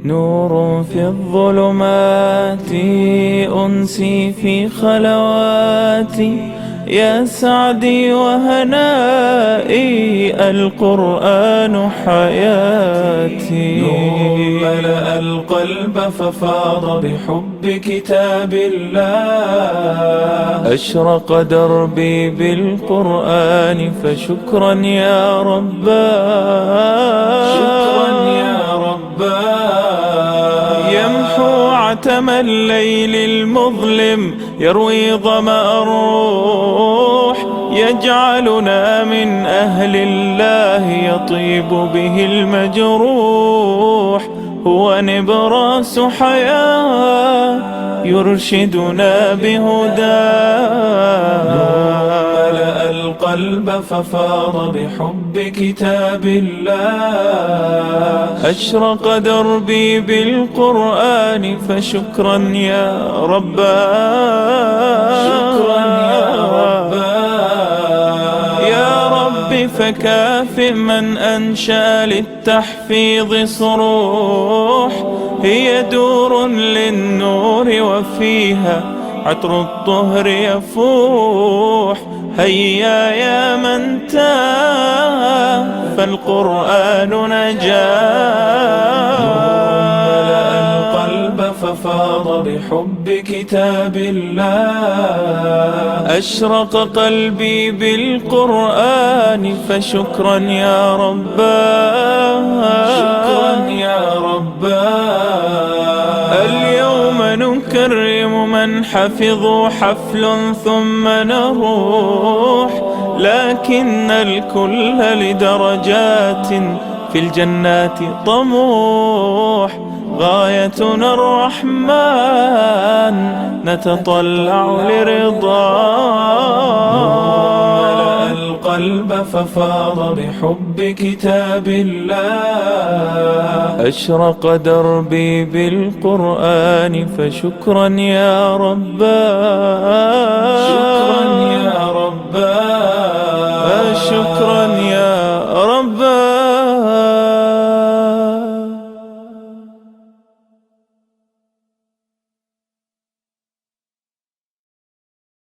نور في الظلمات أنسي في خلواتي، يا سعدي وهنائي القرآن حياتي. نور ملأ القلب ففاض بحب كتاب الله، أشرق دربي بالقرآن فشكرا يا رباه. شكرا يا رباه. يمحو عتم الليل المظلم، يروي ظمأ الروح، يجعلنا من أهل الله يطيب به المجروح. هو نبراس حياة يرشدنا بهداه. ملأ القلب ففاض بحب كتاب الله، أشرق دربي بالقرآن فشكرا يا رباه. شكرا يا رباه. يا رب فكافئ من أنشأ للتحفيظ صروح، هي دور للنور وفيها عطر الطهر يفوح. هيا يا من تاه فالقرآن نجاه. ملأ القلب ففاض بحب كتاب الله، أشرق قلبي بالقرآن فشكرا يا رباه. شكرا يا رباه. اليوم نكرم من حفظوا حفل ثم نروح، لكن الكل لدرجات في الجنات طموح. غايتنا الرحمن نتطلع لرضاه. ملأ القلب ففاض بحب كتاب الله، أشرق دربي بالقرآن فشكرا يا رباه. شكرا يا رباه. شكرا